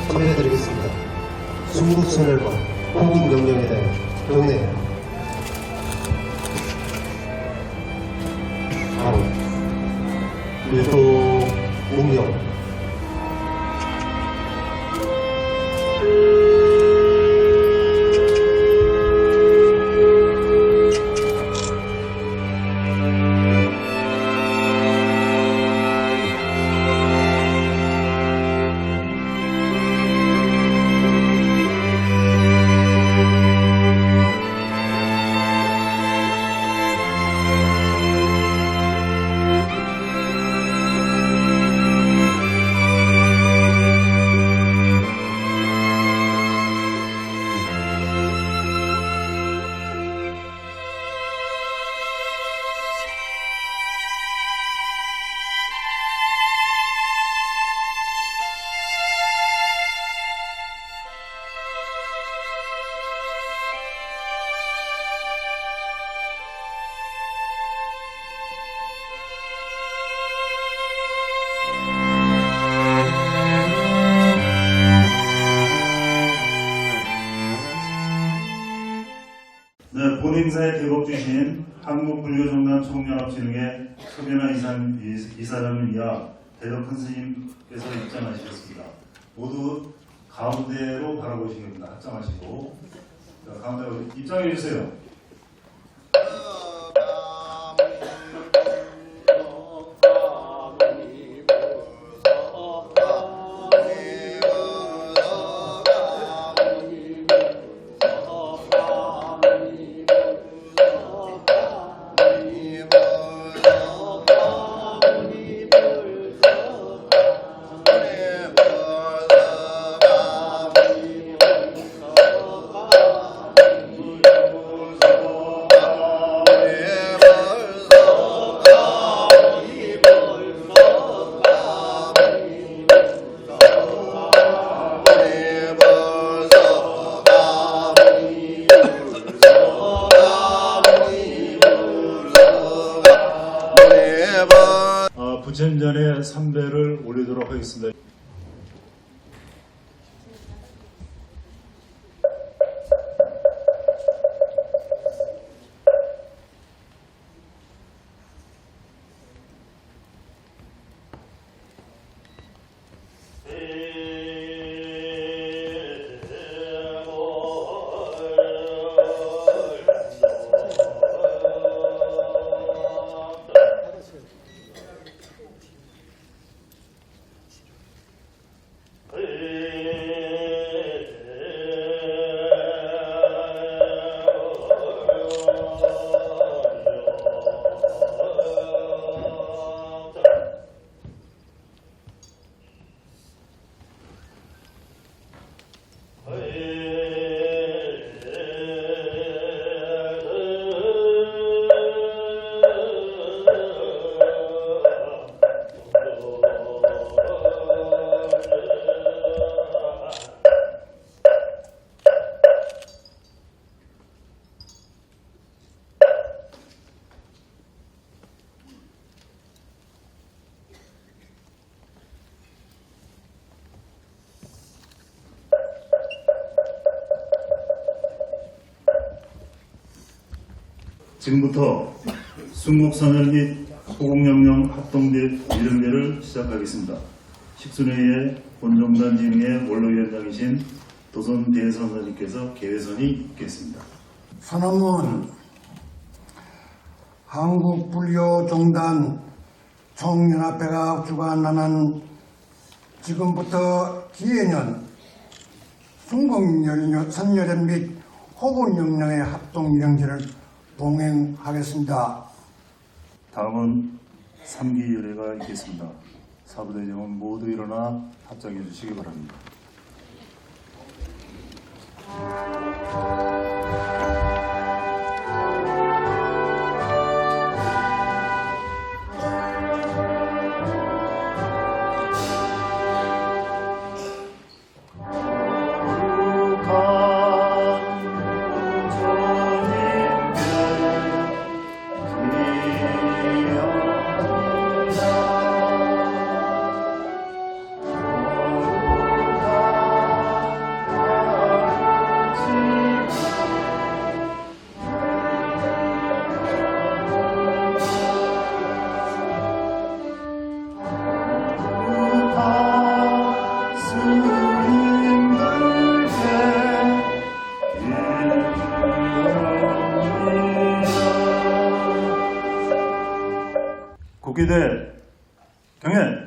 선배해드리겠습니다. 순국선열과 호국영령에 대해 경례. 바로 밀도 묵령. 네, 본 행사에 대법 주신 한국불교종단 총연합진흥회 서변화 이사장을 위하 대덕 큰 스님께서 입장하시겠습니다. 모두 가운데로 바라보시기 바랍니다. 합장하시고 자, 가운데로 입장해 주세요. 부천전에 삼배를 올리도록 하겠습니다. 지금부터 순국선열 및 호국영령 합동대 위령제를 시작하겠습니다. 식순회의 본종단 진흥회 원로위원장이신 도선 대선사님께서 개회선이 있겠습니다. 선언문 한국불교종단 총연합회가 주관하는 지금부터 기해년 순국선열회 및 호국영령의 합동위령제를 동행하겠습니다. 다음은 3기 의례가 있겠습니다. 사부대장은 모두 일어나 합장해 주시기 바랍니다. 국기대 경례.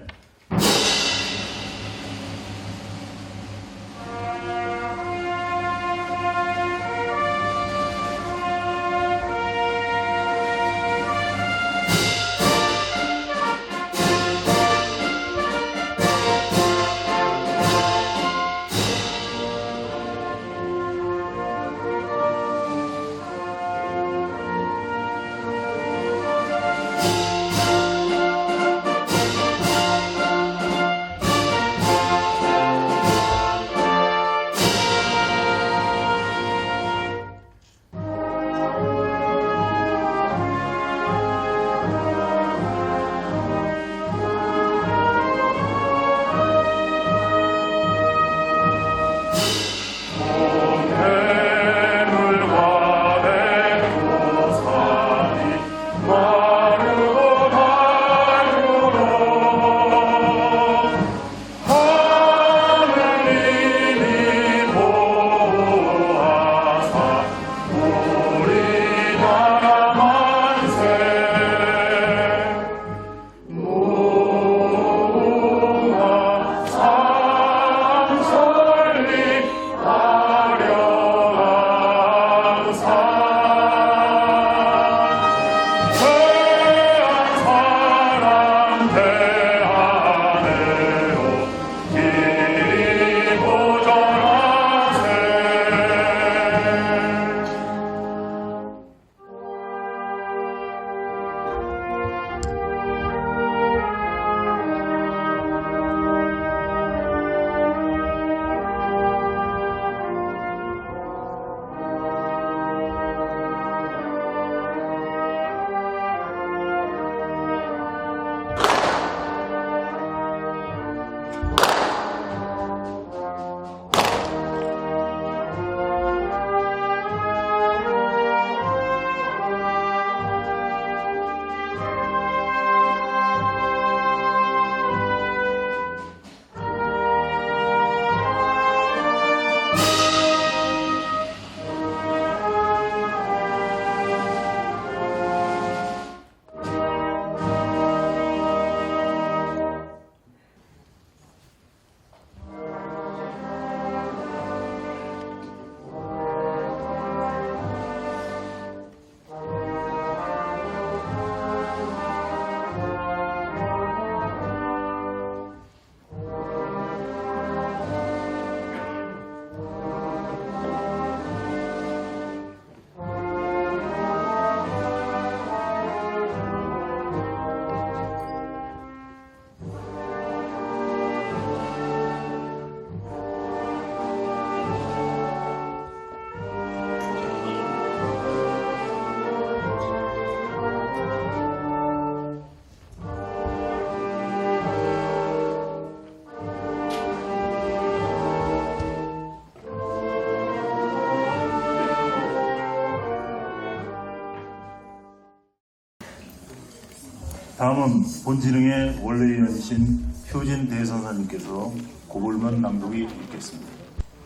다음은 본진흥의 원래위원이신 효진 대선사님께서 고불문 낭독이 있겠습니다.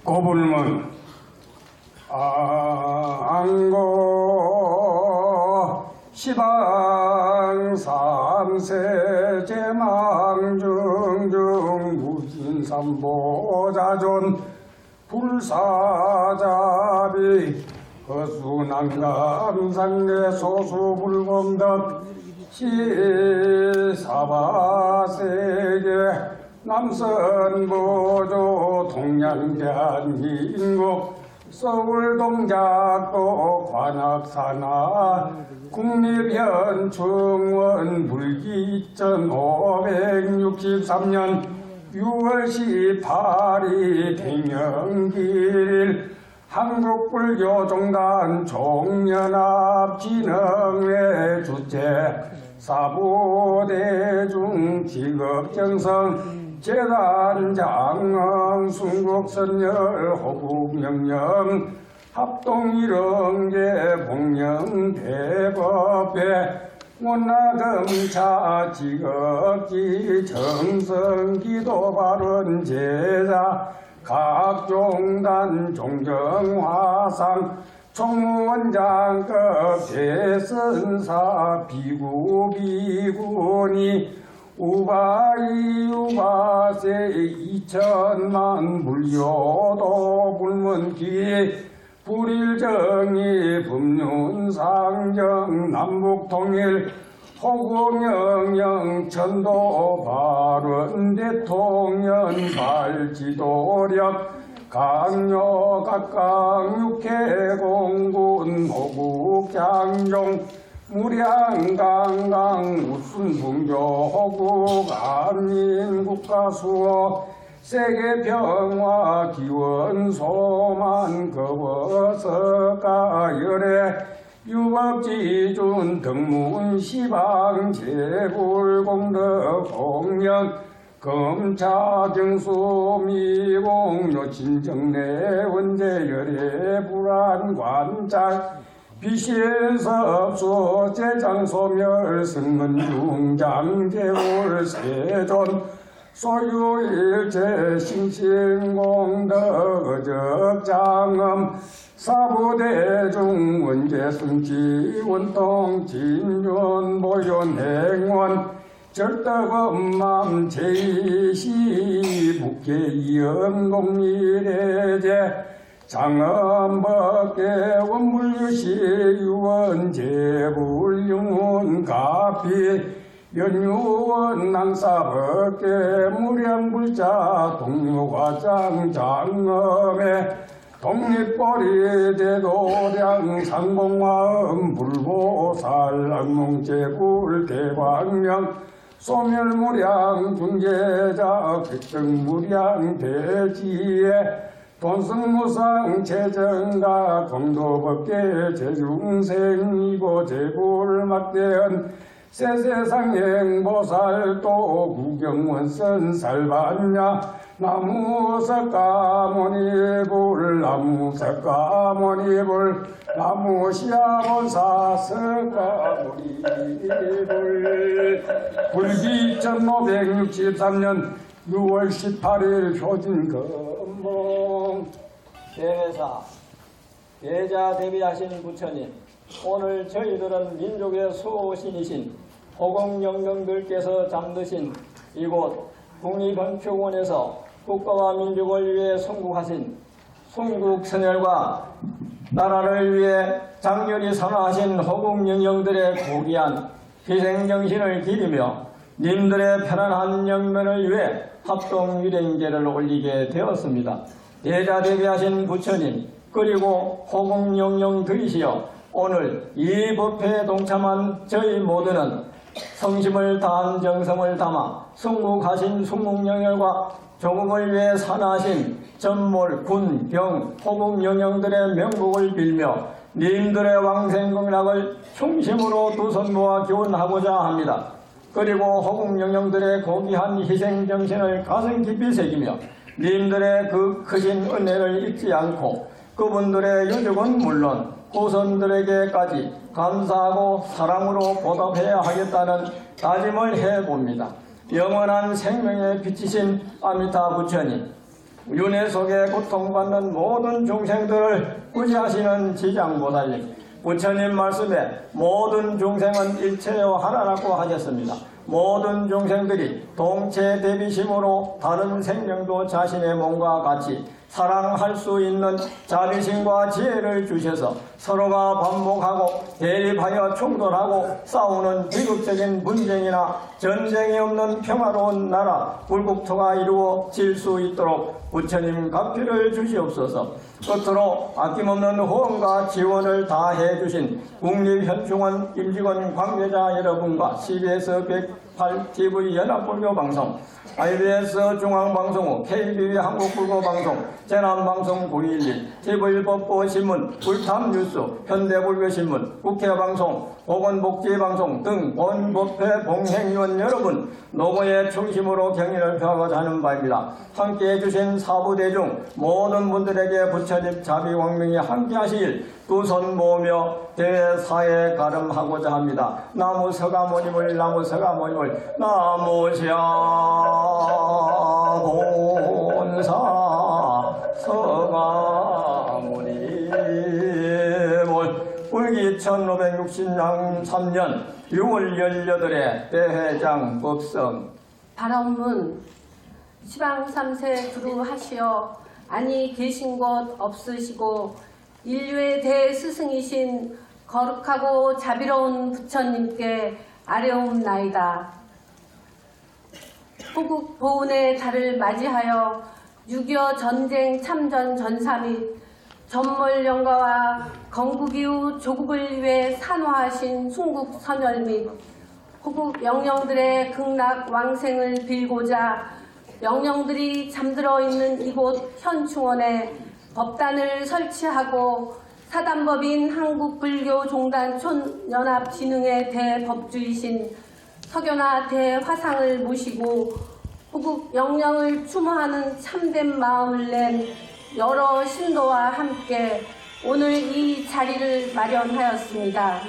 고불문 안고 시방 삼세 제망중중 무진삼보자존 불사자비 거수난감상계 소수불검덕 시사바세계 남선보조 동양대한민국 서울동작도 관악산하 국립현충원 불기 2563년 6월 18일 갱년기일 한국불교종단 종연합 진흥회 주최 사부대중 직업정성 재단장흥 순국선열 호국명령 합동일흥계 복령대법회 원나금차 지극지 정성기도 바른 제자 각종단 종정화상 총무원장급 대선사 비구비구니 우바이 우바세 2천만 불교도 불문기 불일정이 법륜상정 남북통일 호구명령 천도 바른 대통령 발지도력 강요 각각 육해공군 호국장종 무량강강 우순풍조 호국 안민국가수호 세계평화 기원소만 거버석가열애 유법지준 등문시방 제불공덕 공영 검차정수 미공요 진정내 원제열애 불안관찰 비실섭수 제장소멸 승문중장 제울 세존 소유일체 싱싱공덕 적장엄 사부대중 원제승지 원통 진윤 보존 행원 절덕엄맘 제이시 북계이연공미래제 장엄법계 원물유시 유원제불융운 가피 연유원 낭사법계 무량불자 동료과장 장엄에 독립보리 대도량 상공화음 불보살 악몽제불 대광명 소멸무량 중재자 객정무량 대지에 돈승무상 재정가 공도법계 재중생이고 제불막대한 세세상행보살도 구경원선 살반야 나무석가모니불 나무석가모니불 나무시아본사 석가모니불 불기 1563년 6월 18일 효진건봉 대회사 대자 대비하신 부처님, 오늘 저희들은 민족의 수호신이신 호공영령들께서 잠드신 이곳 국립헌표원에서 국가와 민족을 위해 송국하신 송국선열과 나라를 위해 장렬히 선화하신 호국영령들의 고귀한 희생정신을 기리며 님들의 편안한 영면을 위해 합동유랭제를 올리게 되었습니다. 대자대비하신 부처님, 그리고 호국영령들이시여, 오늘 이 법회에 동참한 저희 모두는 성심을 다한 정성을 담아 송국하신 송국영열과 조국을 위해 산하신 전몰, 군, 병, 호국영령들의 명복을 빌며 님들의 왕생극락을 충심으로 두 손 모아 기원하고자 합니다. 그리고 호국영령들의 고귀한 희생정신을 가슴 깊이 새기며 님들의 그 크신 은혜를 잊지 않고 그분들의 유족은 물론 후손들에게까지 감사하고 사랑으로 보답해야 하겠다는 다짐을 해봅니다. 영원한 생명의 빛이신 아미타 부처님, 윤회 속에 고통받는 모든 중생들을 구제하시는 지장보살님, 부처님 말씀에 모든 중생은 일체요 하나라고 하셨습니다. 모든 중생들이 동체 대비심으로 다른 생명도 자신의 몸과 같이 사랑할 수 있는 자비심과 지혜를 주셔서 서로가 반목하고 대립하여 충돌하고 싸우는 비극적인 분쟁이나 전쟁이 없는 평화로운 나라 불국토가 이루어질 수 있도록 부처님 각필을 주시옵소서. 끝으로 아낌없는 후원과 지원을 다해 주신 국립현충원 임직원 관계자 여러분과 CBS 108TV 연합불교방송, IBS 중앙방송국, KBB 한국불교방송, 재난방송 911, TV법보신문, 불탐뉴스, 현대불교신문, 국회방송, 보건복지방송 등 본법회 봉행위원 여러분, 노고의 중심으로 경의를 표하고자 하는 바입니다. 함께해 주신 사부대중 모든 분들에게 부처님 자비광명이 함께하시길 두 손 모으며 대사에 가름하고자 합니다. 나무 서가모님을 나무시아 본사 서가모님을 울기 1563년 6월 18일에 대회장 법성 발언문 시방 3세 두루하시어 아니 계신 곳 없으시고 인류의 대스승이신 거룩하고 자비로운 부처님께 아뢰옵나이다. 호국 보훈의 달을 맞이하여 6.25 전쟁 참전 전사 및 전몰영가와 건국 이후 조국을 위해 산화하신 순국 선열 및 호국 영령들의 극락 왕생을 빌고자 영령들이 잠들어 있는 이곳 현충원에 법단을 설치하고 사단법인 한국불교종단촌연합진흥회 대법주이신 석연화 대화상을 모시고 호국 영령을 추모하는 참된 마음을 낸 여러 신도와 함께 오늘 이 자리를 마련하였습니다.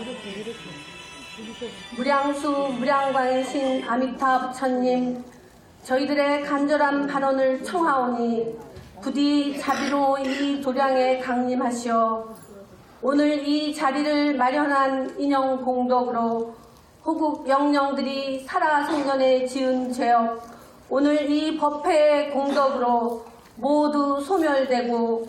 무량수 무량광이신 아미타 부처님, 저희들의 간절한 발언을 청하오니 부디 자비로 이 도량에 강림하시어 오늘 이 자리를 마련한 인형 공덕으로 호국 영령들이 살아생전에 지은 죄업 오늘 이 법회의 공덕으로 모두 소멸되고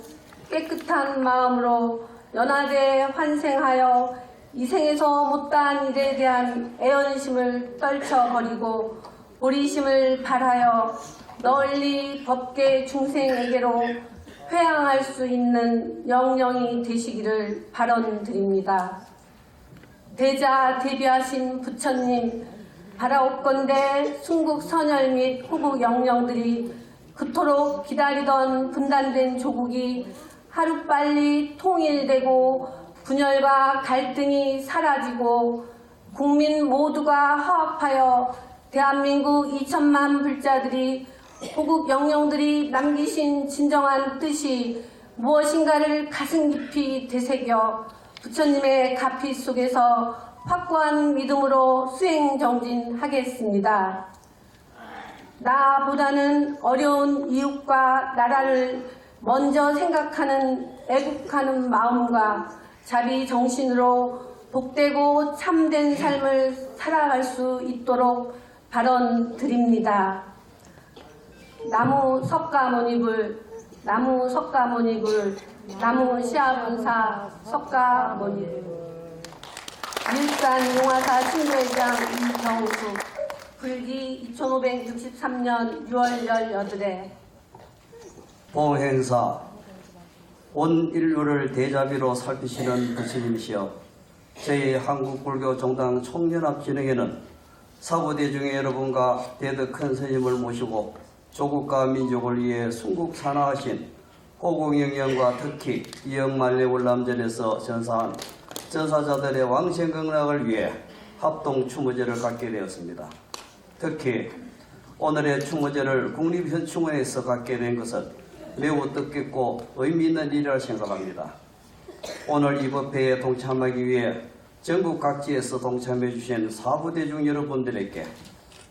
깨끗한 마음으로 연화대 환생하여 이 생에서 못다한 일에 대한 애언심을 떨쳐버리고 보리심을 발하여 널리 법계 중생에게로 회항할 수 있는 영령이 되시기를 발언드립니다. 대자 대비하신 부처님, 바라옵건대 순국 선열 및 호국 영령들이 그토록 기다리던 분단된 조국이 하루빨리 통일되고 분열과 갈등이 사라지고 국민 모두가 화합하여 대한민국 2천만 불자들이 호국 영령들이 남기신 진정한 뜻이 무엇인가를 가슴 깊이 되새겨 부처님의 가피 속에서 확고한 믿음으로 수행정진하겠습니다. 나보다는 어려운 이웃과 나라를 먼저 생각하는 애국하는 마음과 자비 정신으로 복되고 참된 삶을 살아갈 수 있도록 발언드립니다. 나무 석가모니불, 나무 석가모니불, 나무 시아본사 석가모니불. 일산 용화사 신도회장 이경수, 불기 2563년 6월 18일에 봉행사, 온 인류를 대자비로 살피시는 부처님이시여 저희 한국불교종당 총연합진흥회는 사부대중의 여러분과 대덕 큰 스님을 모시고 조국과 민족을 위해 순국산화하신 호국영령과 특히 이영만례월남전에서 전사한 전사자들의 왕생극락을 위해 합동 추모제를 갖게 되었습니다. 특히 오늘의 추모제를 국립현충원에서 갖게 된 것은 매우 뜻깊고 의미 있는 일이라 생각합니다. 오늘 이 법회에 동참하기 위해 전국 각지에서 동참해 주신 사부대중 여러분들에게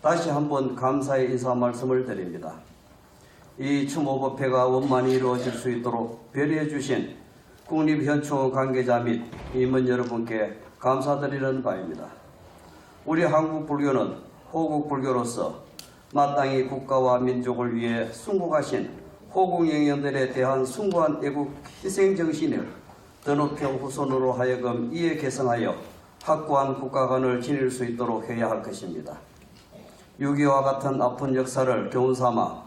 다시 한번 감사의 인사 말씀을 드립니다. 이 추모법회가 원만히 이루어질 수 있도록 배려해 주신 국립현충원 관계자 및 임원 여러분께 감사드리는 바입니다. 우리 한국불교는 호국불교로서 마땅히 국가와 민족을 위해 순국하신 호국영령들에 대한 숭고한 애국 희생정신을 드높여 후손으로 하여금 이에 개성하여 확고한 국가관을 지닐 수 있도록 해야 할 것입니다. 6.25와 같은 아픈 역사를 교훈삼아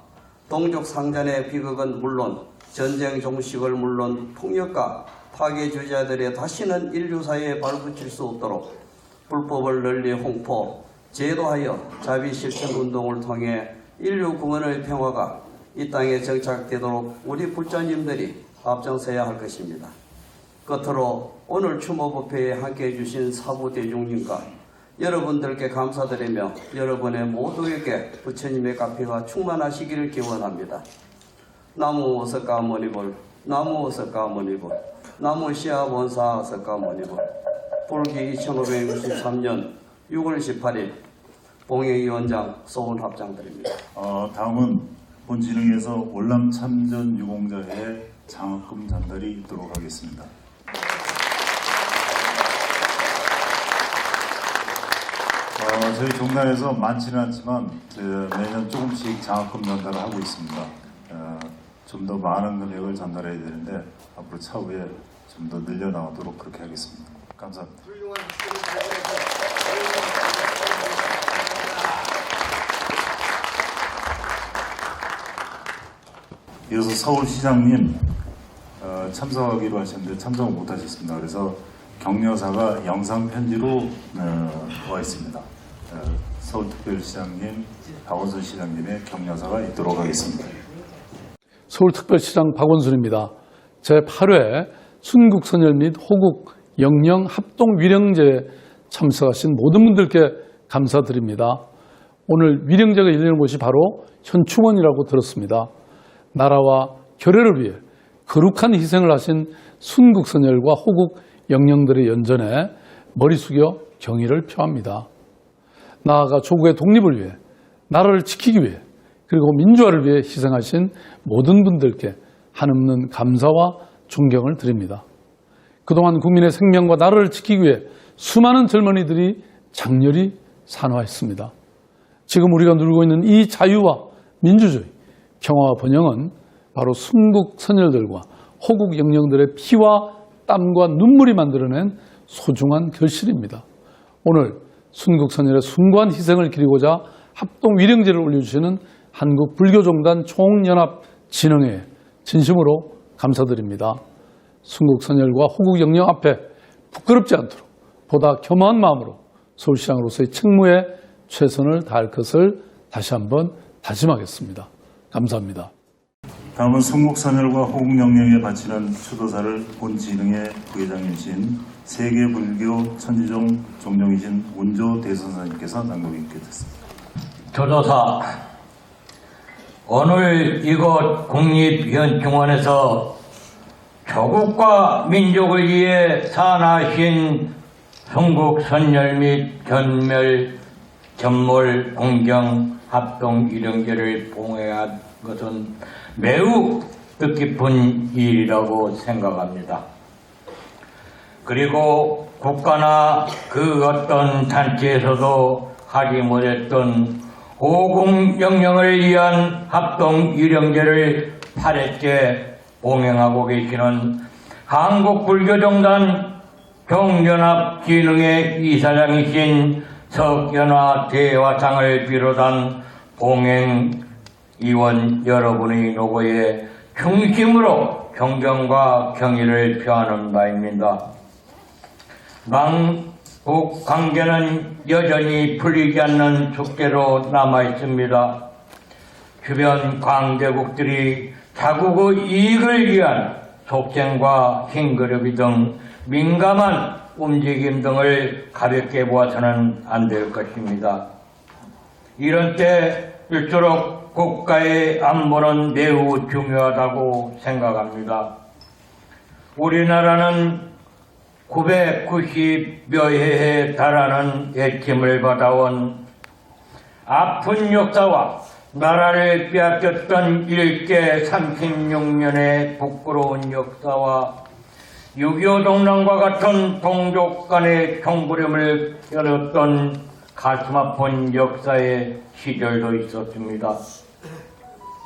동족 상잔의 비극은 물론 전쟁 종식을 물론 폭력과 파괴주의자들의 다시는 인류사회에 발붙일 수 없도록 불법을 널리 홍포, 제도하여 자비실천운동을 통해 인류 구원의 평화가 이 땅에 정착되도록 우리 불자님들이 앞장서야 할 것입니다. 끝으로 오늘 추모법회에 함께해 주신 사부대중님과 여러분들께 감사드리며 여러분의 모두에게 부처님의 가피가 충만하시기를 기원합니다. 나무 석가모니불, 나무 석가모니불, 나무 시아본사 석가모니불. 불기 2563년 6월 18일 봉해위원장 소원 합장드립니다. 다음은 본진흥에서 월남 참전 유공자의 장학금 전달이 있도록 하겠습니다. 저희 종단에서 많지는 않지만 매년 조금씩 장학금 전달을 하고 있습니다. 좀 더 많은 금액을 전달해야 되는데 앞으로 차후에 좀 더 늘려나가도록 그렇게 하겠습니다. 감사합니다. 이어서 서울시장님 참석하기로 하셨는데 참석을 못하셨습니다. 그래서 격려사가 영상 편지로 와 있습니다. 서울특별시장님, 박원순 시장님의 격려사가 있도록 하겠습니다. 서울특별시장 박원순입니다. 제8회 순국선열 및 호국 영령 합동위령제에 참석하신 모든 분들께 감사드립니다. 오늘 위령제가 열리는 곳이 바로 현충원이라고 들었습니다. 나라와 결의를 위해 거룩한 희생을 하신 순국선열과 호국 영령들의 연전에 머리 숙여 경의를 표합니다. 나아가 조국의 독립을 위해, 나라를 지키기 위해, 그리고 민주화를 위해 희생하신 모든 분들께 한없는 감사와 존경을 드립니다. 그동안 국민의 생명과 나라를 지키기 위해 수많은 젊은이들이 장렬히 산화했습니다. 지금 우리가 누리고 있는 이 자유와 민주주의, 평화와 번영은 바로 순국선열들과 호국 영령들의 피와 땀과 눈물이 만들어낸 소중한 결실입니다. 오늘 순국선열의 숭고한 희생을 기리고자 합동위령제를 올려주시는 한국불교종단 총연합진흥회에 진심으로 감사드립니다. 순국선열과 호국 영령 앞에 부끄럽지 않도록 보다 겸허한 마음으로 서울시장으로서의 책무에 최선을 다할 것을 다시 한번 다짐하겠습니다. 감사합니다. 다음은 순국선열과 호국영령에 바치는 추도사를 본진흥회 부회장이신 세계불교 천지종 종정이신 운조 대선사님께서 낭독해 주셨습니다. 추도사, 오늘 이곳 국립현충원에서 조국과 민족을 위해 산하신 순국선열 및 견몰 공경 합동위령제를 봉해한 것은 매우 뜻깊은 일이라고 생각합니다. 그리고 국가나 그 어떤 단체에서도 하지 못했던 호국영령을 위한 합동위령제를 8회째 봉행하고 계시는 한국불교종단 종연합진흥회 이사장이신 석연화 대화상을 비롯한 봉행위원 여러분의 노고에 중심으로 존경과 경의를 표하는 바입니다. 남북 관계는 여전히 풀리지 않는 숙제로 남아 있습니다. 주변 강대국들이 자국의 이익을 위한 속쟁과 힘그르기 등 민감한 움직임 등을 가볍게 보아서는 안 될 것입니다. 이런 때일수록 국가의 안보는 매우 중요하다고 생각합니다. 우리나라는 990여 해에 달하는 애침을 받아온 아픈 역사와 나라를 빼앗겼던 일개 36년의 부끄러운 역사와 6.25 동란과 같은 동족 간의 총부림을 열었던 가슴 아픈 역사의 시절도 있었습니다.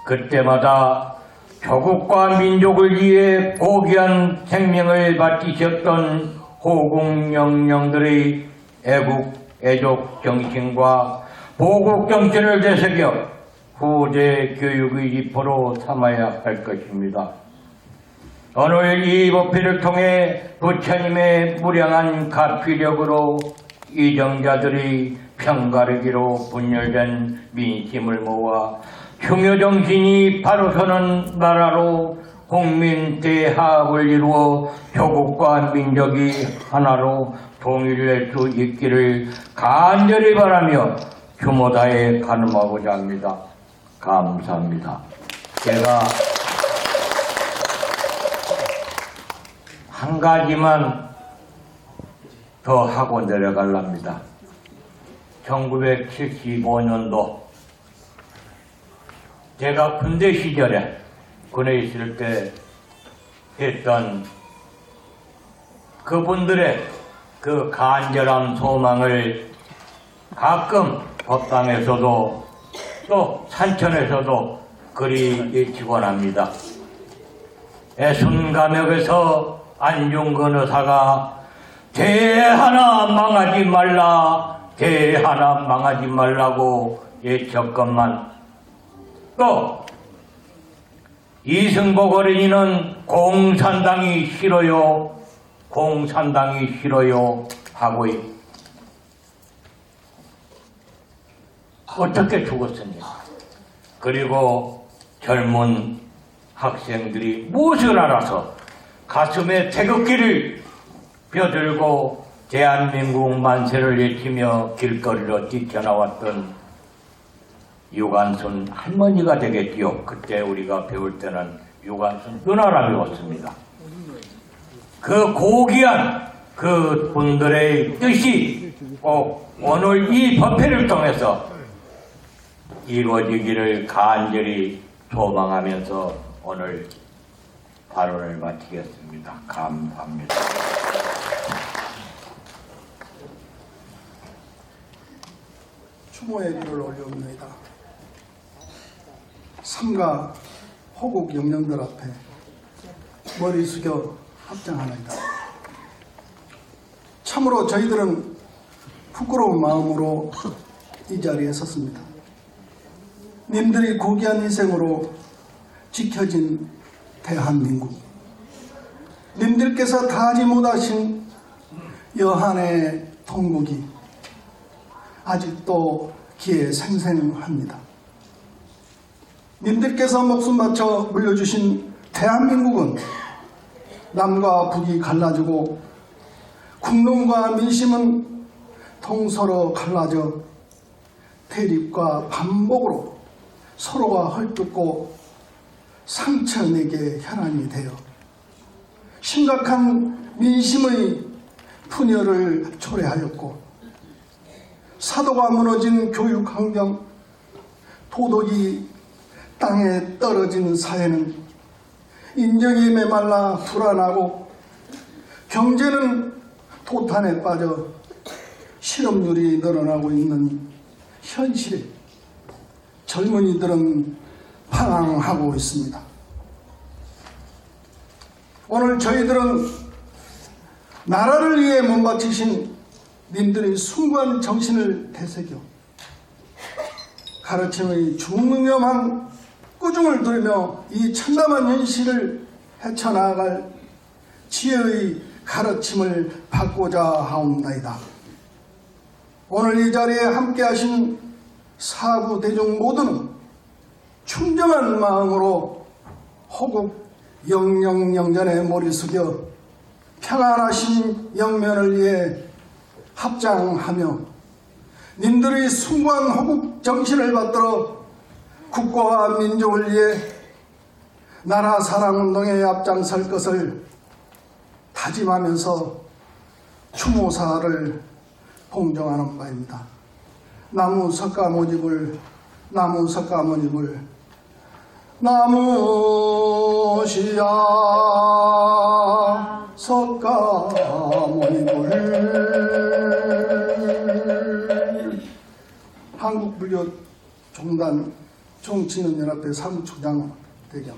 그때마다 조국과 민족을 위해 고귀한 생명을 바치셨던 호국영령들의 애국, 애족 정신과 보국 정신을 되새겨 후대 교육의 지포로 삼아야 할 것입니다. 오늘 이 법회를 통해 부처님의 무량한 가피력으로 이정자들이 편가르기로 분열된 민심을 모아 중요정신이 바로 서는 나라로 국민 대화합을 이루어 조국과 민족이 하나로 통일될 수 있기를 간절히 바라며 규모다에 가늠하고자 합니다. 감사합니다. 제가 한 가지만 더 하고 내려갈랍니다. 1975년도 제가 군대 시절에 군에 있을 때 했던 그분들의 그 간절한 소망을 가끔 법당에서도 또 산천에서도 그리 외치곤 합니다. 애순감역에서 안중근 의사가 대 하나 망하지 말라, 대 하나 망하지 말라고 외쳤건만, 또 이승복 어린이는 공산당이 싫어요, 공산당이 싫어요 하고 어떻게 죽었습니까? 그리고 젊은 학생들이 무엇을 알아서 가슴에 태극기를 펴들고 대한민국 만세를 외치며 길거리로 뛰쳐나왔던 유관순 할머니가 되겠지요. 그때 우리가 배울 때는 유관순 누나라 배웠습니다. 그 고귀한 그 분들의 뜻이 꼭 오늘 이 법회를 통해서 이루어지기를 간절히 소망하면서 오늘 발언을 마치겠습니다. 감사합니다. 추모의 비를 올려옵니다. 삼가 호국 영령들 앞에 머리 숙여 합장하나이다. 참으로 저희들은 부끄러운 마음으로 이 자리에 섰습니다. 님들이 고귀한 희생으로 지켜진 대한민국, 님들께서 다하지 못하신 여한의 통곡이 아직도 귀에 생생합니다. 님들께서 목숨 바쳐 물려주신 대한민국은 남과 북이 갈라지고 국론과 민심은 동서로 갈라져 대립과 반복으로 서로가 헐뜯고 상처내게 혈안이 되어 심각한 민심의 분열을 초래하였고 사도가 무너진 교육 환경, 도덕이 땅에 떨어진 사회는 인정이 메말라 불안하고 경제는 도탄에 빠져 실업률이 늘어나고 있는 현실에 젊은이들은 방황하고 있습니다. 오늘 저희들은 나라를 위해 몸바치신 님들의 숭고한 정신을 되새겨 가르침의 중무념한 꾸중을 들으며 이 참담한 현실을 헤쳐나갈 지혜의 가르침을 받고자 하옵나이다. 오늘 이 자리에 함께하신 사구 대중 모두는 충정한 마음으로 호국 영영영전에 머리 숙여 평안하신 영면을 위해 합장하며 님들의 숭고한 호국 정신을 받들어 국가와 민족을 위해 나라 사랑운동에 앞장설 것을 다짐하면서 추모사를 봉정하는 바입니다. 나무 석가모니불, 나무 석가모니불, 나무시야 석가모니불. 한국불교종단 총친원연합회 사무총장 대경.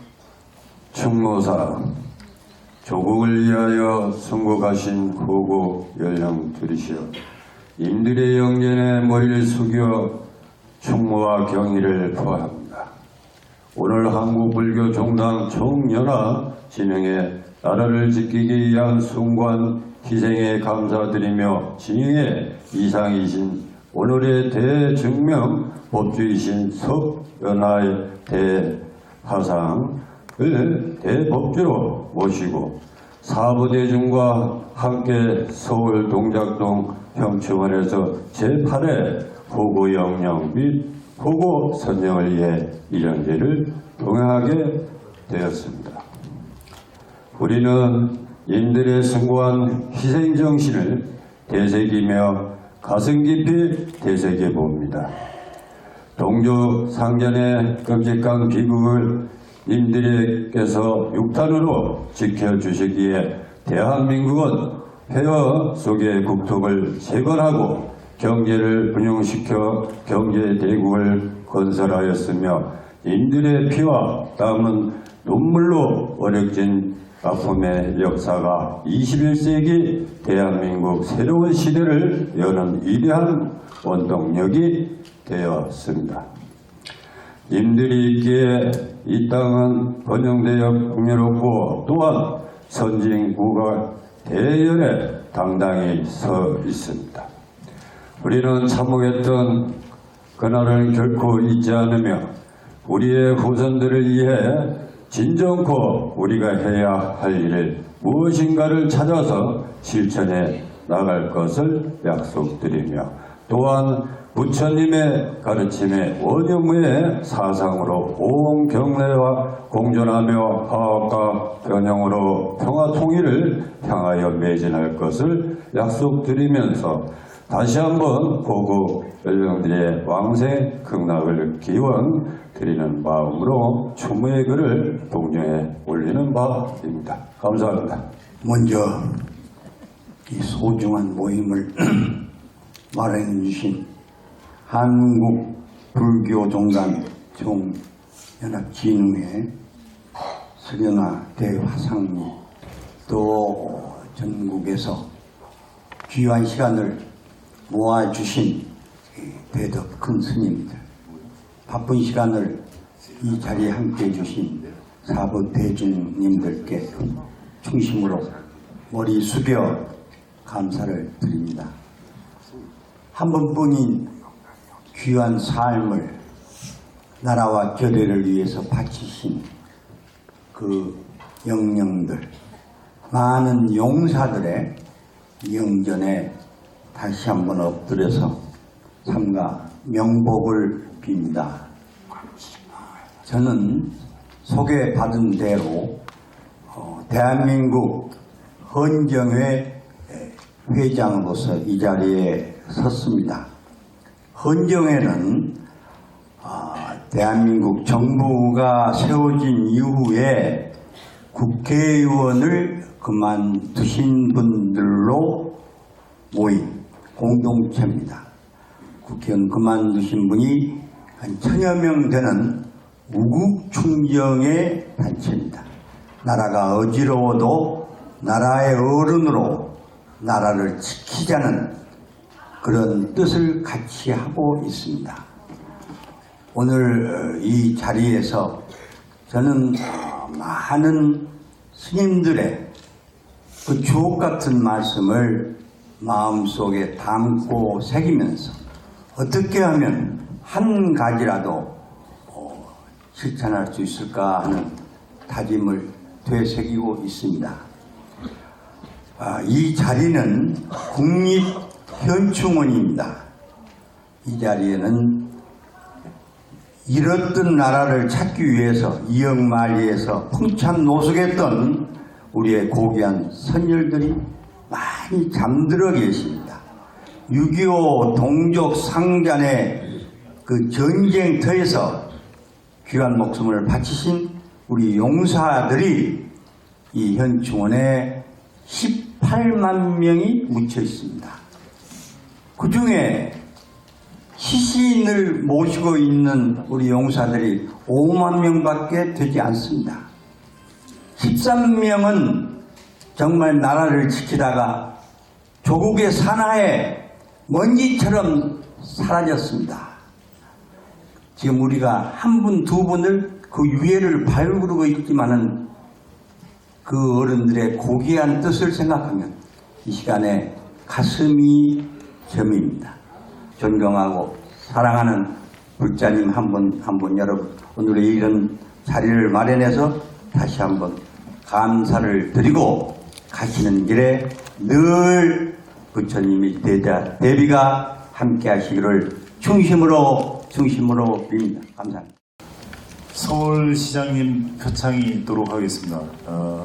충무사 조국을 위하여 순국하신 고고 연령들이시여 인들의 영전에 머리를 숙여 충무와 경의를 표합니다. 오늘 한국불교종단 총연합 진흥에 나라를 지키기 위한 숭고한 희생에 감사드리며 진흥의 이상이신 오늘의 대증명 법주이신 석연화의 대화상을 대법주로 모시고 사부대중과 함께 서울 동작동 형충원에서 제8회 호구영령 및 호구선령을 위해 이령제를 동행하게 되었습니다. 우리는 인들의 숭고한 희생정신을 되새기며 가슴 깊이 되새겨 봅니다. 동조 상전의 끔찍한 비극을 님들께서 육탄으로 지켜주시기에 대한민국은 폐허 속의 국토를 재건하고 경제를 분용시켜 경제대국을 건설하였으며 님들의 피와 땀은 눈물로 어력진 아픔의 역사가 21세기 대한민국 새로운 시대를 여는 위대한 원동력이 되었습니다. 님들이 있기에 이 땅은 번영되어 풍요롭고 또한 선진국가 대열에 당당히 서 있습니다. 우리는 참혹했던 그날을 결코 잊지 않으며 우리의 후손들을 위해 진정코 우리가 해야 할 일을 무엇인가를 찾아서 실천해 나갈 것을 약속드리며 또한 부처님의 가르침의 원효무의 사상으로 온 경례와 공존하며 화합과 변형으로 평화 통일을 향하여 매진할 것을 약속드리면서 다시 한번 고국 연령들의 왕생 극락을 기원 드리는 마음으로 추모의 글을 동정에 올리는 바입니다. 감사합니다. 먼저 이 소중한 모임을 마련해 주신 한국불교종단 총연합진흥회 서경아 대화상리 또 전국에서 귀한 시간을 모아주신 대덕 큰 스님들, 바쁜 시간을 이 자리에 함께해 주신 사법대중님들께 충심으로 머리 숙여 감사를 드립니다. 한 번뿐인 귀한 삶을 나라와 교대를 위해서 바치신 그 영령들, 많은 용사들의 영전에 다시 한번 엎드려서 삼가 명복을 빕니다. 저는 소개받은 대로 대한민국 헌정회 회장으로서 이 자리에 섰습니다. 헌정회는 대한민국 정부가 세워진 이후에 국회의원을 그만두신 분들로 모인 공동체입니다. 국회의원 그만두신 분이 한 1000여 명 되는 우국충정의 단체입니다. 나라가 어지러워도 나라의 어른으로 나라를 지키자는 그런 뜻을 같이 하고 있습니다. 오늘 이 자리에서 저는 많은 스님들의 그 주옥 같은 말씀을 마음속에 담고 새기면서 어떻게 하면 한 가지라도 실천할 수 있을까 하는 다짐을 되새기고 있습니다. 이 자리는 국립현충원입니다. 이 자리에는 잃었던 나라를 찾기 위해서 이역만리에서 풍찬노숙했던 우리의 고귀한 선열들이 많이 잠들어 계십니다. 6.25 동족 상잔의 그 전쟁터에서 귀한 목숨을 바치신 우리 용사들이 이 현충원에 18만 명이 묻혀 있습니다. 그 중에 시신을 모시고 있는 우리 용사들이 5만 명밖에 되지 않습니다. 13명은 정말 나라를 지키다가 조국의 산하에 먼지처럼 사라졌습니다. 지금 우리가 한 분, 두 분을 그 유해를 발굴하고 있지만은 그 어른들의 고귀한 뜻을 생각하면 이 시간에 가슴이 저밉니다. 존경하고 사랑하는 불자님 한 분 여러분, 오늘의 이런 자리를 마련해서 다시 한번 감사를 드리고 가시는 길에 늘 부처님이 대비가 함께 하시기를 중심으로 빕니다. 감사합니다. 서울시장님 표창이 있도록 하겠습니다.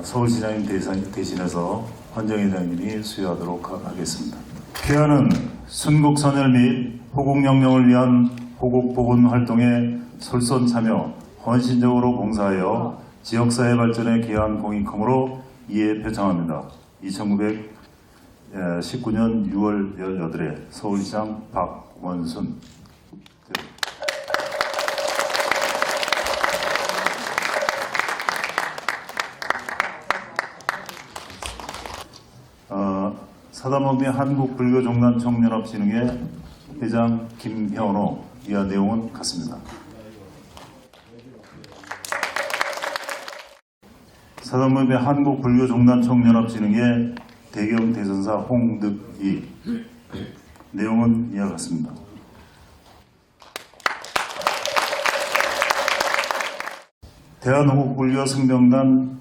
서울시장님 대신해서 헌정회장님이 수여하도록 하겠습니다. 귀하는 순국선열 및 호국영령을 위한 호국복원 활동에 솔선 참여, 헌신적으로 봉사하여 지역사회 발전에 기여한 공이 크므로 이에 표창합니다. 1919년 6월 18일 서울시장 박원순. 사단법인 한국불교종단청년합진흥회 회장 김현호. 이하 내용은 같습니다. 사단법인 한국불교종단청년합진흥회 대경 대선사 홍득이. 내용은 이와 같습니다. 대한호국불교승병단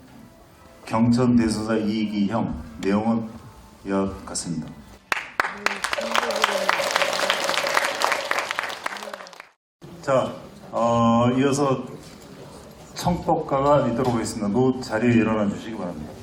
경천 대선사 이기형. 내용은 이와 같습니다. 자, 이어서 청법가가 있도록 하겠습니다. 노 자리에 일어나 주시기 바랍니다.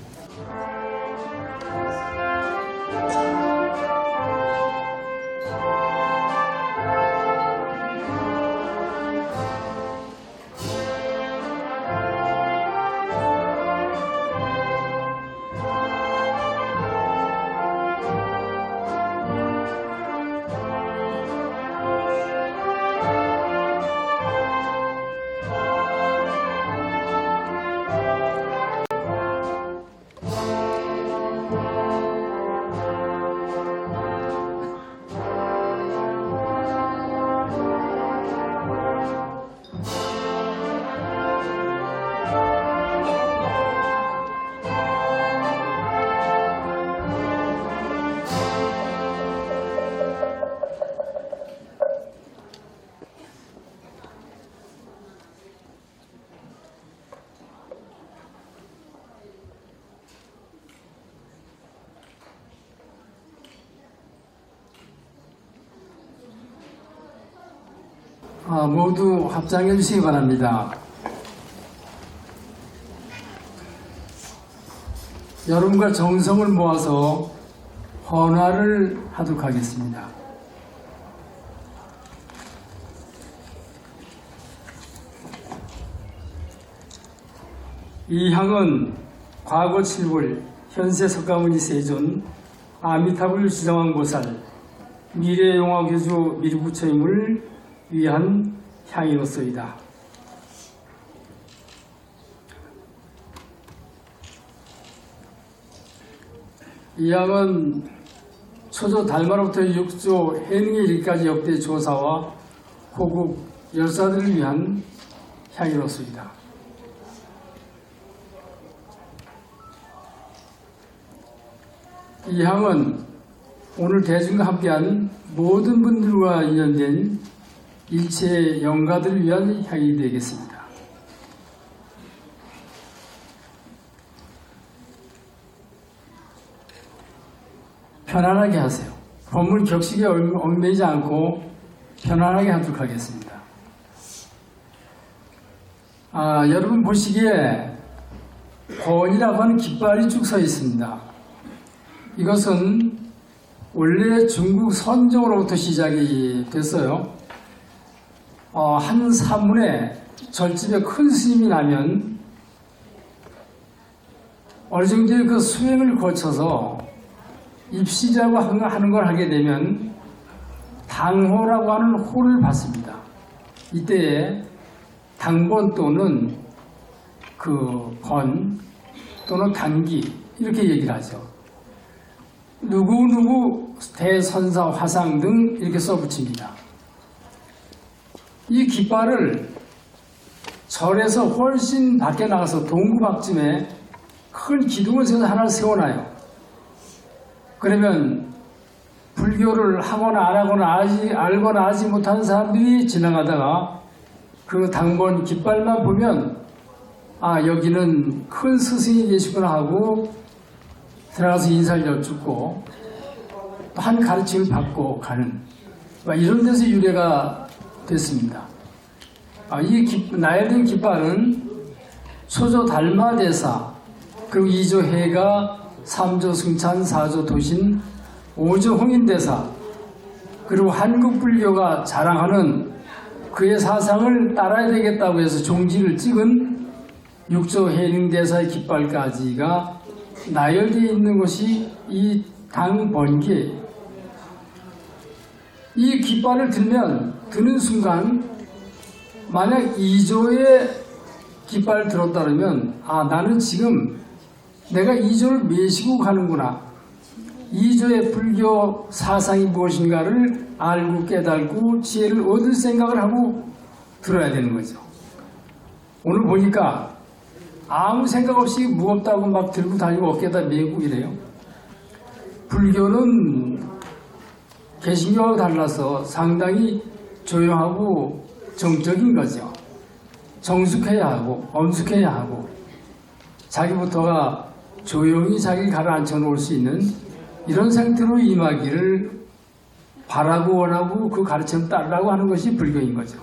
모두 합장해 주시기 바랍니다. 여러분과 정성을 모아서 헌화를 하도록 하겠습니다. 이 향은 과거 7월 현세 석가모니 세존 아미타불 지정왕보살 미래용화교주 미르부처임을 위한 향이로소이다. 이 향은 초조 달마로부터 6조 해능에 이르기까지 역대 조사와 호국 열사들을 위한 향이로소이다. 이 향은 오늘 대중과 함께한 모든 분들과 인연된 일체의 영가들을 위한 향이 되겠습니다. 편안하게 하세요. 법문 격식에 얽매이지 않고 편안하게 하도록 하겠습니다. 여러분 보시기에 권이라고 하는 깃발이 쭉 서 있습니다. 이것은 원래 중국 선종으로부터 시작이 됐어요. 한 사문에 절집에 큰 스님이 나면 어느 정도의 그 수행을 거쳐서 입시라고 하는 걸 하게 되면 당호라고 하는 호를 받습니다. 이때에 당번 또는 그 번 또는 단기 이렇게 얘기를 하죠. 누구누구 대선사 화상 등 이렇게 써붙입니다. 이 깃발을 절에서 훨씬 밖에 나가서 동구박쯤에 큰 기둥을 세워서 하나를 세워놔요. 그러면 불교를 하거나 안 하거나 알거나 알지 못하는 사람들이 지나가다가 그 당번 깃발만 보면 여기는 큰 스승이 계시구나 하고 들어가서 인사를 여쭙고 한 가르침을 받고 가는 이런 데서 유래가 됐습니다. 이 나열된 깃발은 초조 달마대사 그리고 2조 해가 3조 승찬 4조 도신 오조 홍인대사 그리고 한국불교가 자랑하는 그의 사상을 따라야 되겠다고 해서 종지를 찍은 육조 해능대사의 깃발까지가 나열되어 있는 것이 이 당 번기예요. 이 깃발을 드는 순간 만약 2조의 깃발을 들었다면 나는 지금 내가 2조를 메시고 가는구나. 2조의 불교 사상이 무엇인가를 알고 깨닫고 지혜를 얻을 생각을 하고 들어야 되는 거죠. 오늘 보니까 아무 생각 없이 무겁다고 막 들고 다니고 어깨에다 메고 이래요. 불교는 개신교와 달라서 상당히 조용하고 정적인 거죠. 정숙해야 하고 엄숙해야 하고 자기부터가 조용히 자기를 가라앉혀 놓을 수 있는 이런 상태로 임하기를 바라고 원하고 그 가르침을 따르라고 하는 것이 불교인 거죠.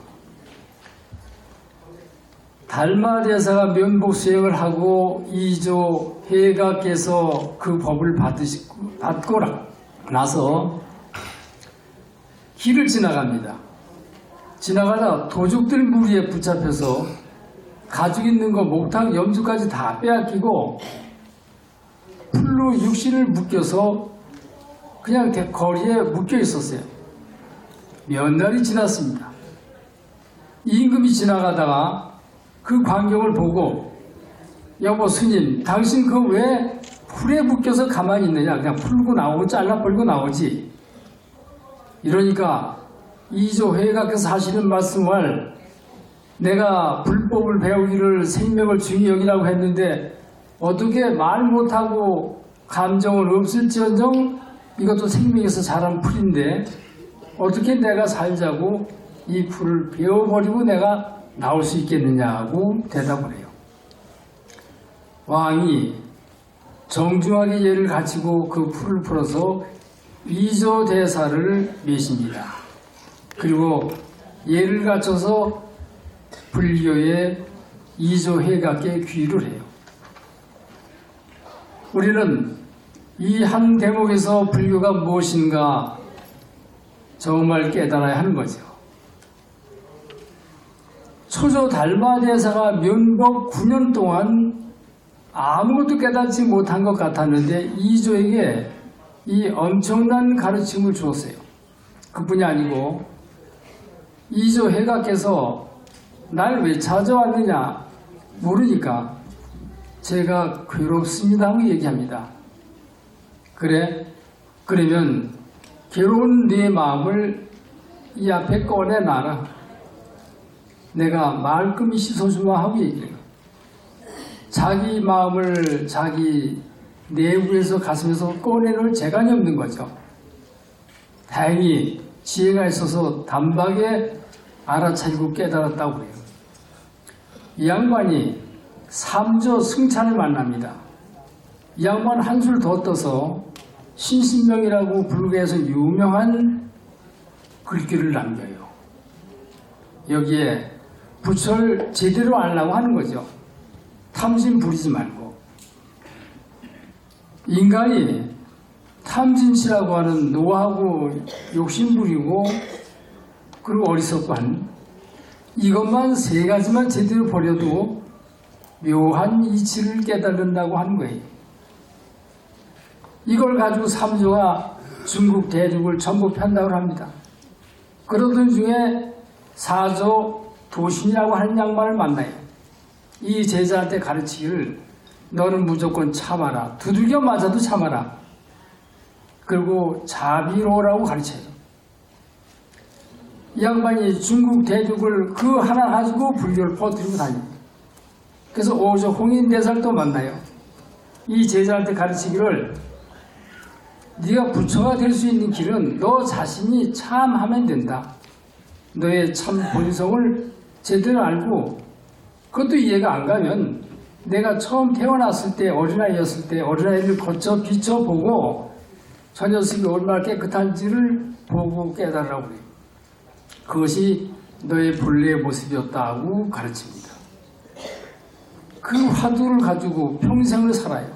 달마대사가 면복 수행을 하고 2조 해가께서 그 법을 받고 나서 길을 지나갑니다. 지나가다 도둑들 무리에 붙잡혀서 가죽 있는 거 목탁 염주까지 다 빼앗기고 풀로 육신을 묶여서 그냥 거리에 묶여 있었어요. 몇 날이 지났습니다. 임금이 지나가다가 그 광경을 보고 여보 스님 당신 그 왜 풀에 묶여서 가만히 있느냐 그냥 풀고 나오고 잘라 버리고 나오지. 이러니까 2조 회가께서 하시는 말씀을 내가 불법을 배우기를 생명을 중히 여기라고 했는데 어떻게 말 못하고 감정은 없을지언정 이것도 생명에서 자란 풀인데 어떻게 내가 살자고 이 풀을 베어버리고 내가 나올 수 있겠느냐고 대답을 해요. 왕이 정중하게 예를 갖추고 그 풀을 풀어서 2조 대사를 메십니다. 그리고 예를 갖춰서 불교의 2조 해각에 귀를 해요. 우리는 이 한 대목에서 불교가 무엇인가 정말 깨달아야 하는 거죠. 초조 달마대사가 면법 9년 동안 아무것도 깨닫지 못한 것 같았는데 2조에게 이 엄청난 가르침을 주었어요. 그뿐이 아니고 2조 해각께서 날 왜 찾아왔느냐 모르니까 제가 괴롭습니다 하고 얘기합니다. 그러면 괴로운 네 마음을 이 앞에 꺼내놔라. 내가 말끔히 씻어주마 하고 얘기해요. 자기 마음을 자기 내부에서 가슴에서 꺼내놓을 재간이 없는 거죠. 다행히 지혜가 있어서 단박에 알아차리고 깨달았다고 그래요. 이 양반이 3조 승찬을 만납니다. 이 양반 한술 더 떠서 신신명이라고 불교에서 유명한 글귀를 남겨요. 여기에 부처를 제대로 알라고 하는 거죠. 탐심 부리지 말고. 인간이 탐진치라고 하는 노하고 욕심 부리고 그리고 어리석고 한 이것만 3가지만 제대로 버려도 묘한 이치를 깨달는다고 하는 거예요. 이걸 가지고 3조가 중국 대륙을 전부 편다고 합니다. 그러던 중에 4조 도신이라고 하는 양반을 만나요. 이 제자한테 가르치기를 너는 무조건 참아라. 두들겨 맞아도 참아라. 그리고 자비로라고 가르쳐요. 이 양반이 중국 대륙을 그 하나 가지고 불교를 퍼뜨리고 다닙니다. 그래서 오조 홍인대사를 또 만나요. 이 제자한테 가르치기를 네가 부처가 될 수 있는 길은 너 자신이 참하면 된다. 너의 참 본성을 제대로 알고 그것도 이해가 안 가면 내가 처음 태어났을 때 어린아이였을 때 어린아이를 비춰보고 저 녀석이 얼마나 깨끗한지를 보고 깨달으라고 그래요. 그것이 너의 본래의 모습이었다고 가르칩니다. 그 화두를 가지고 평생을 살아요.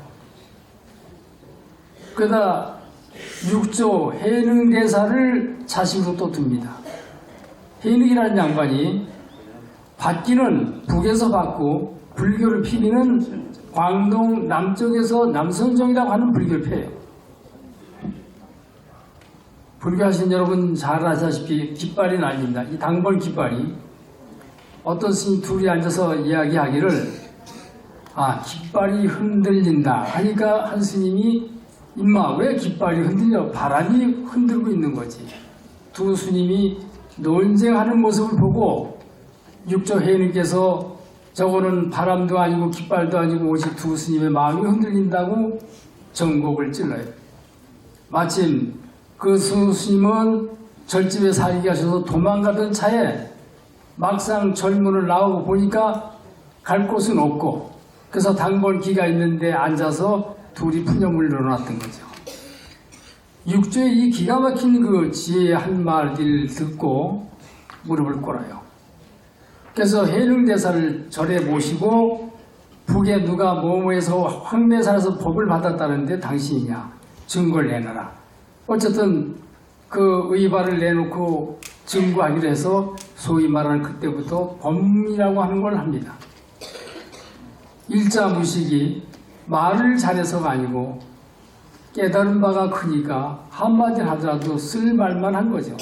그러다 육조 해능대사를 자식으로 또 둡니다. 해능이라는 양반이 받기는 북에서 받고 불교를 피기는 광동 남쪽에서 남선정이라고 하는 불교를 펴요. 불교하신 여러분 잘 아시다시피 깃발이 날립니다. 이 당번 깃발이 어떤 스님 둘이 앉아서 이야기하기를 깃발이 흔들린다 하니까 한 스님이 임마 왜 깃발이 흔들려? 바람이 흔들고 있는 거지. 두 스님이 논쟁하는 모습을 보고 육조 해님께서 저거는 바람도 아니고 깃발도 아니고 오직 두 스님의 마음이 흔들린다고 정곡을 찔러요. 마침 그 스님은 절집에 살게 하셔서 도망가던 차에 막상 절문을 나오고 보니까 갈 곳은 없고 그래서 당번기가 있는데 앉아서 둘이 푸념을 늘어놨던 거죠. 육조의 이 기가 막힌 그 지혜의 한마디를 듣고 무릎을 꿇어요. 그래서 해능대사를 절에 모시고 북에 누가 뭐뭐해서 황매산에서 법을 받았다는데 당신이냐 증거를 내놔라. 어쨌든 그 의발을 내놓고 증거하기로 해서 소위 말하는 그때부터 범이라고 하는 걸 합니다. 일자무식이 말을 잘해서가 아니고 깨달은 바가 크니까 한마디 하더라도 쓸 말만 한 거죠.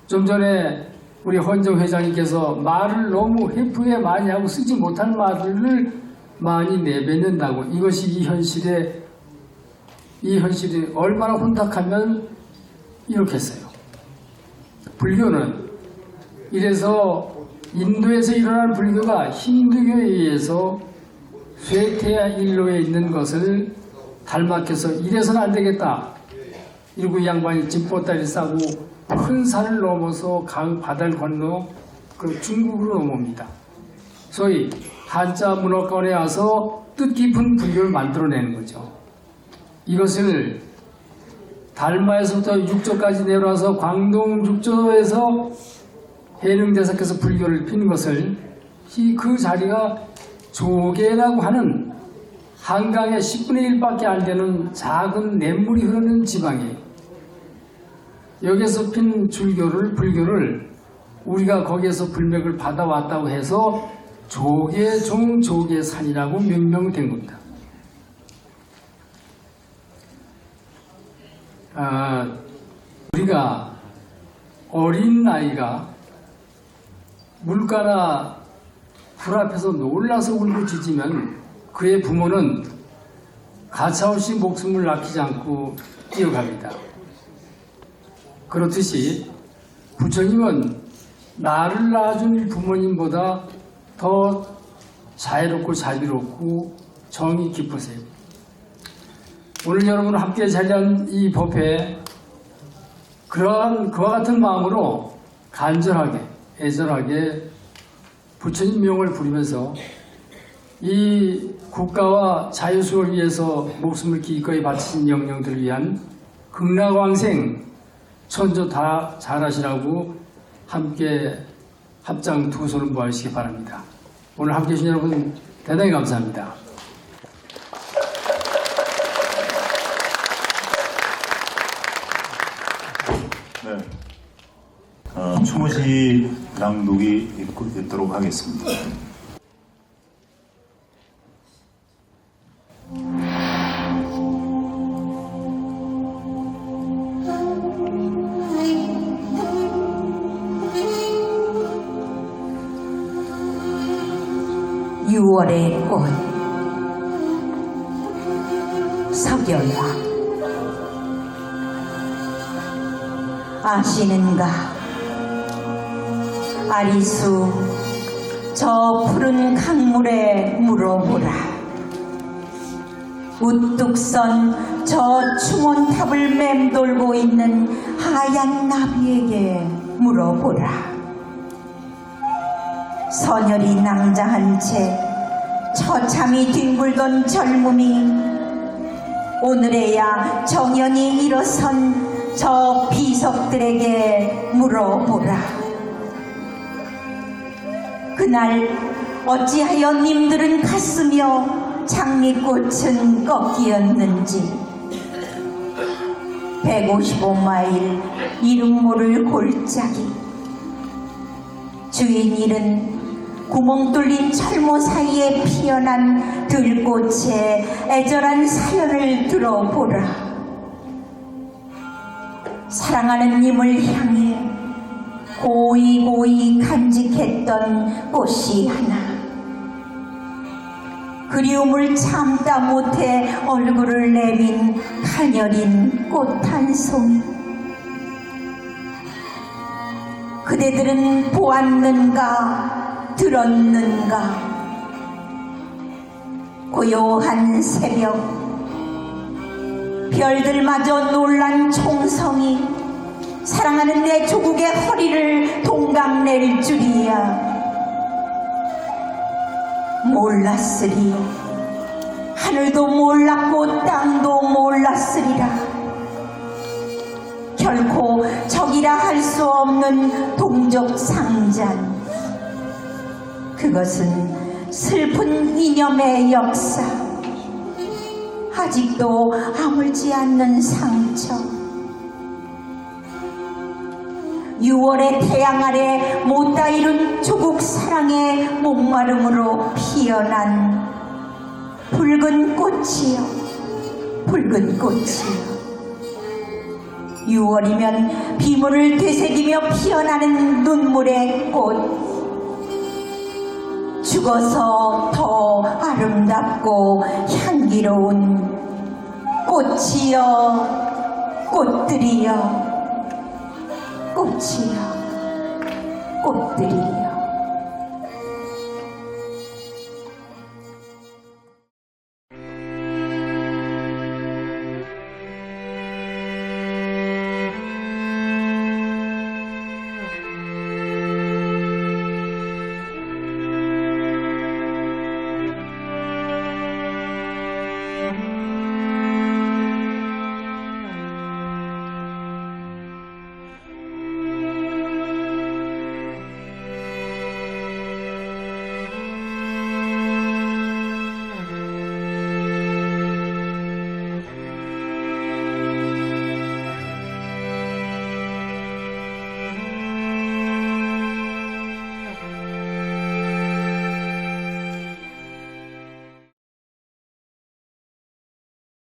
좀 전에 우리 헌정 회장님께서 말을 너무 회프에 많이 하고 쓰지 못할 말을 많이 내뱉는다고. 이것이 이 현실이 얼마나 혼탁하면 이렇겠어요. 불교는 이래서 인도에서 일어난 불교가 힌두교에 의해서 쇠퇴야 일로에 있는 것을 닮아켜서 이래서는 안 되겠다. 이러고 이 양반이 짐보따리 싸고 큰 산을 넘어서 강 바다를 건너 그 중국으로 넘어옵니다. 소위 한자 문화권에 와서 뜻깊은 불교를 만들어내는 거죠. 이것을 달마에서부터 육조까지 내려와서 광동 육조에서 해능대사께서 불교를 핀 것을 그 자리가 조계라고 하는 한강의 10분의 1밖에 안 되는 작은 냇물이 흐르는 지방이에요. 여기서 핀 불교를 우리가 거기에서 불맥을 받아왔다고 해서 조계종 조계산이라고 명명된 겁니다. 우리가 어린 나이가 물가나 불 앞에서 놀라서 울고 짖으면 그의 부모는 가차없이 목숨을 아끼지 않고 뛰어갑니다. 그렇듯이 부처님은 나를 낳아준 부모님보다 더 자애롭고 자비롭고 정이 깊으세요. 오늘 여러분 함께 자리한 이 법회에 그와 같은 마음으로 간절하게 애절하게 부처님 명을 부리면서 이 국가와 자유수를 위해서 목숨을 기꺼이 바치신 영령들을 위한 극락왕생 천조 다 잘하시라고 함께 합장 두 손을 모아주시기 바랍니다. 오늘 함께해 주신 여러분 대단히 감사합니다. 네, 추모시 낭독이 있도록 하겠습니다. 유월의 꽃 석연화 아시는가 아리수 저 푸른 강물에 물어보라 우뚝 선 저 충원탑을 맴돌고 있는 하얀 나비에게 물어보라 선열이 낭장한 채 처참히 뒹굴던 젊음이 오늘에야 정연히 일어선 저 비석들에게 물어보라. 그날 어찌하여 님들은 갔으며 장미꽃은 꺾이었는지 155마일 이름 모를 골짜기. 주인 잃은 구멍 뚫린 철모 사이에 피어난 들꽃의 애절한 사연을 들어보라. 사랑하는 님을 향해 고이고이 간직했던 꽃이 하나. 그리움을 참다 못해 얼굴을 내민 가녀린 꽃 한 송이. 그대들은 보았는가 들었는가. 고요한 새벽 별들마저 놀란 총성이 사랑하는 내 조국의 허리를 동강낼 줄이야. 몰랐으리. 하늘도 몰랐고 땅도 몰랐으리라. 결코 적이라 할 수 없는 동족 상잔. 그것은 슬픈 이념의 역사. 아직도 아물지 않는 상처. 6월의 태양 아래 못다 이룬 조국 사랑의 목마름으로 피어난 붉은 꽃이여, 붉은 꽃이여. 6월이면 비문을 되새기며 피어나는 눈물의 꽃. 죽어서 더 아름답고 향기로운 꽃이여, 꽃들이여, 꽃이여, 꽃들이여.